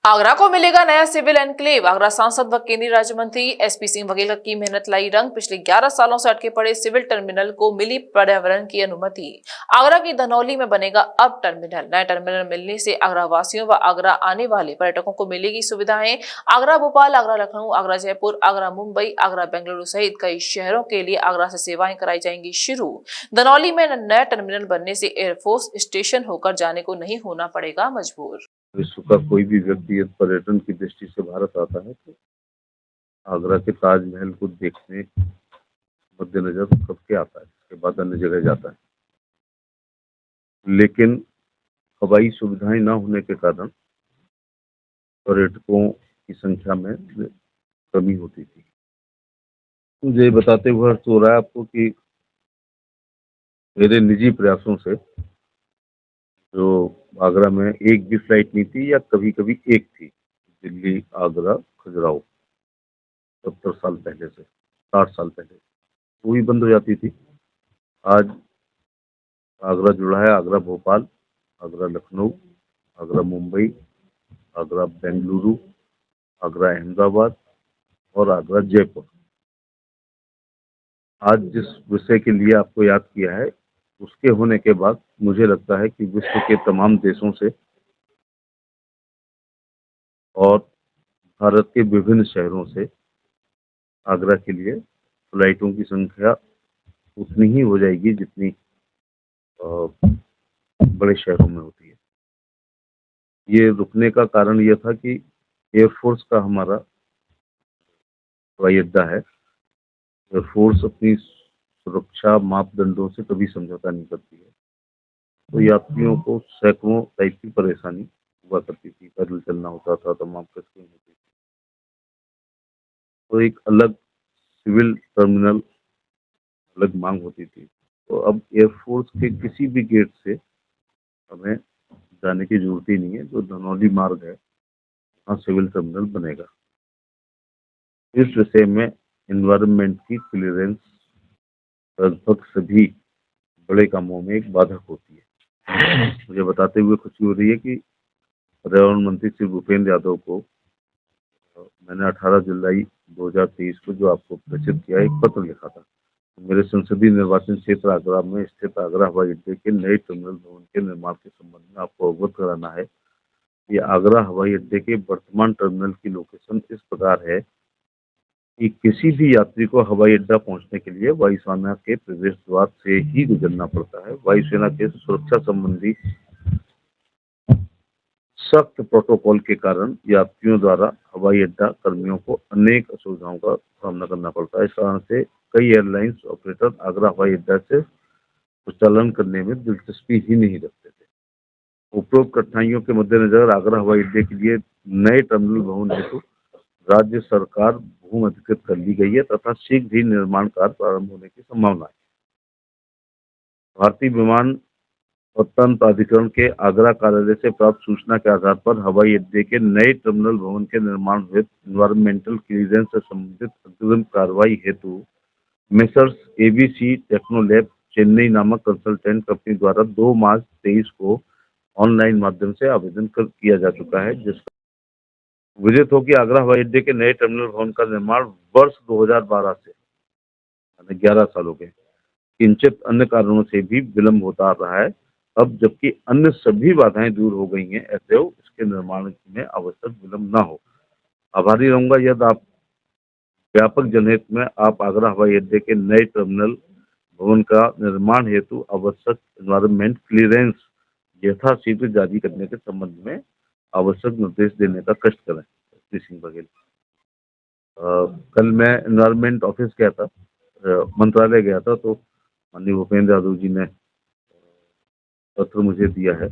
आगरा को मिलेगा नया सिविल एनक्लेव। आगरा सांसद व केंद्रीय राज्य मंत्री एसपी सिंह बघेल की मेहनत लाई रंग। पिछले 11 सालों से अटके पड़े सिविल टर्मिनल को मिली पर्यावरण की अनुमति। आगरा की धनौली में बनेगा अब टर्मिनल। नया टर्मिनल मिलने से आगरा वासियों व आगरा आने वाले पर्यटकों को मिलेगी सुविधाएं। आगरा भोपाल, आगरा लखनऊ, आगरा जयपुर, आगरा मुंबई, आगरा बेंगलुरु सहित कई शहरों के लिए आगरा से सेवाएं कराई जाएंगी शुरू। धनौली में नया टर्मिनल बनने से एयरफोर्स स्टेशन होकर जाने को नहीं होना पड़ेगा मजबूर। विश्व का कोई भी व्यक्ति यदि पर्यटन की दृष्टि से भारत आता है तो आगरा के ताजमहल को देखने मद्देनजर करके आता है, इसके बाद अन्य जगह जाता है। लेकिन हवाई सुविधाएं न होने के कारण पर्यटकों की संख्या में कमी होती थी। मुझे ये बताते हुए हर्ष हो रहा है आपको कि मेरे निजी प्रयासों से जो आगरा में एक भी फ्लाइट नहीं थी, या कभी कभी एक थी, दिल्ली आगरा खजुराहो 70 साल पहले से, 60 साल पहले, वो भी बंद हो जाती थी। आज आगरा जुड़ा है, आगरा भोपाल, आगरा लखनऊ, आगरा मुंबई, आगरा बेंगलुरु, आगरा अहमदाबाद और आगरा जयपुर। आज जिस विषय के लिए आपको याद किया है, उसके होने के बाद मुझे लगता है कि विश्व के तमाम देशों से और भारत के विभिन्न शहरों से आगरा के लिए फ्लाइटों की संख्या उतनी ही हो जाएगी जितनी बड़े शहरों में होती है। ये रुकने का कारण यह था कि एयरफोर्स का हमारा हवाई अड्डा है। एयरफोर्स अपनी सुरक्षा मापदंडों से कभी समझौता नहीं करती है, तो यात्रियों को सैकड़ों टाइप की परेशानी हुआ करती थी। पैदल चलना होता था, तमाम कष्टें होती थी। तो एक अलग सिविल टर्मिनल, अलग मांग होती थी। तो अब एयरफोर्स के किसी भी गेट से हमें जाने की जरूरत ही नहीं है। जो धनौली मार्ग है, वहाँ सिविल टर्मिनल बनेगा। इस विषय में एनवायरनमेंट की क्लियरेंस लगभग सभी बड़े कामों में एक बाधक होती है। मुझे बताते हुए खुशी हो रही है कि पर्यावरण मंत्री श्री भूपेंद्र यादव को मैंने 18 जुलाई 2023 को जो आपको प्रेषित किया, एक पत्र लिखा था। मेरे संसदीय निर्वाचन क्षेत्र आगरा में स्थित आगरा हवाई अड्डे के नए टर्मिनल भवन के निर्माण के संबंध में आपको अवगत कराना है कि आगरा हवाई अड्डे के वर्तमान टर्मिनल की लोकेशन इस प्रकार है कि किसी भी यात्री को हवाई अड्डा पहुंचने के लिए वायुसेना के प्रवेश द्वार से ही गुजरना पड़ता है। वायुसेना के सुरक्षा संबंधी सख्त प्रोटोकॉल के कारण यात्रियों द्वारा हवाई अड्डा कर्मियों को अनेक असुविधाओं का सामना करना पड़ता है। इस कारण से कई एयरलाइंस ऑपरेटर आगरा हवाई अड्डा से प्रचालन करने में दिलचस्पी ही नहीं रखते थे। उपरोक्त कठिनाइयों के मद्देनजर आगरा हवाई अड्डे के लिए नए टर्मिनल भवन हेतु राज्य सरकार भूमि अधिकृत कर ली गई है तथा शीघ्र ही निर्माण कार्य प्रारंभ होने की संभावना है। भारतीय विमान उत्पन्न प्राधिकरण के आगरा कार्यालय से प्राप्त सूचना के आधार पर हवाई अड्डे के नए टर्मिनल भवन के निर्माण हेतु एनवायरमेंटल क्लियरेंस से संबंधित अग्रिम कार्रवाई हेतु मेसर्स एबीसी टेक्नोलैब चेन्नई नामक कंसल्टेंट कंपनी द्वारा 2 मार्च 23 को ऑनलाइन माध्यम से आवेदन किया जा चुका है, जिसका विदित हो कि आगरा हवाई अड्डे के नए टर्मिनल भवन का निर्माण वर्ष 2012 से, यानी 11 साल हो गए, किंचित अन्य कारणों से भी विलंब होता रहा है। अब जबकि अन्य सभी बाधाएं दूर हो गई हैं, ऐसे हो इसके निर्माण में आवश्यक विलंब न हो। आभारी रहूंगा यदि आप व्यापक जनहित में आप आगरा हवाई अड्डे के नए टर्मिनल भवन का निर्माण हेतु आवश्यक एनवायरमेंट क्लियरेंस यथाशीघ्र जारी करने के संबंध में आवश्यक निर्देश देने का कष्ट करें। श्री सिंह बघेल। कल मैं एनवायरमेंट ऑफिस गया था, मंत्रालय गया था, तो माननीय भूपेंद्र यादव जी ने पत्र मुझे दिया है।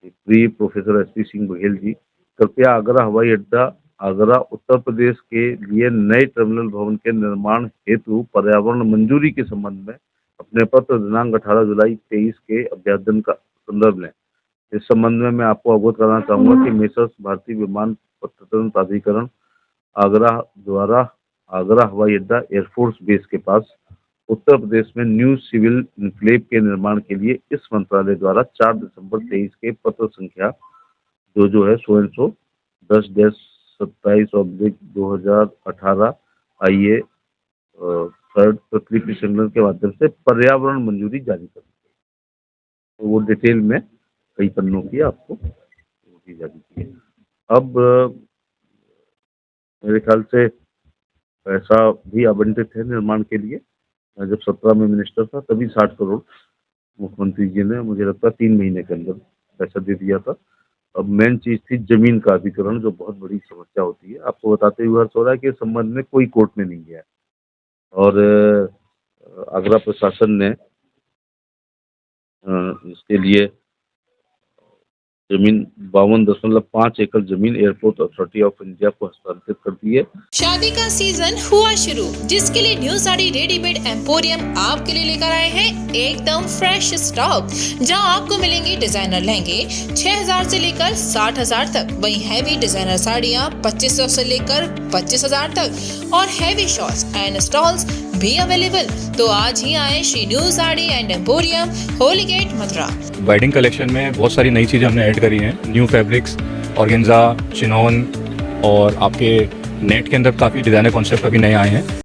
प्रिय प्रोफेसर एसपी सिंह बघेल जी, कृपया आगरा हवाई अड्डा आगरा उत्तर प्रदेश के लिए नए टर्मिनल भवन के निर्माण हेतु पर्यावरण मंजूरी के संबंध में अपने पत्र दिनांक 18 जुलाई 23 के अभ्यावेदन का संदर्भ लें। इस संबंध में मैं आपको अवगत कराना चाहूंगा कि मेसर्स भारतीय विमान प्रबंधन प्राधिकरण आगरा द्वारा आगरा हवाई अड्डा एयरफोर्स बेस के पास उत्तर प्रदेश में न्यू सिविल इनक्लेव के निर्माण के लिए इस मंत्रालय द्वारा 4 दिसंबर 23 के पत्र संख्या जो है so and so 10-27/2018 IA third पृथ्वी संगठन के माध्यम से पर्यावरण मंजूरी जारी कर दी। तो वो डिटेल में कई पन्नों की आपको दी जाती है। अब मेरे ख्याल से पैसा भी आवंटित है निर्माण के लिए। मैं जब 17 में मिनिस्टर था तभी 60 करोड़ मुख्यमंत्री जी ने, मुझे लगता है 3 महीने के अंदर पैसा दे दिया था। अब मेन चीज थी जमीन का अधिग्रहण, जो बहुत बड़ी समस्या होती है। आपको बताते हुए हर्ष हो रहा है कि इस संबंध में कोई कोर्ट में नहीं गया है और आगरा प्रशासन ने इसके लिए जमीन 52.5 एकड़ जमीन एयरपोर्ट अथॉरिटी ऑफ इंडिया को हस्तांतरित कर दी है। शादी का सीजन हुआ शुरू, जिसके लिए न्यू साड़ी रेडीमेड एम्पोरियम आपके लिए लेकर आए हैं एकदम फ्रेश स्टॉक, जहां आपको मिलेंगे डिजाइनर लहंगे 6,000 से लेकर 60,000 तक, वहीं हैवी डिजाइनर साड़ियां 2,500 से लेकर 25,000 तक और हैवी शॉर्ट्स एंड स्टॉल्स भी अवेलेबल। तो आज ही आए Shri new sari and emporium, Holi Gate, Mathura. Wedding collection में बहुत सारी नई चीज़ें हमने ऐड करी हैं। न्यू फैब्रिक्स, ऑर्गेन्जा, चिनॉन और आपके नेट के अंदर काफ़ी डिज़ाइनर कॉन्सेप्ट अभी नए आए हैं।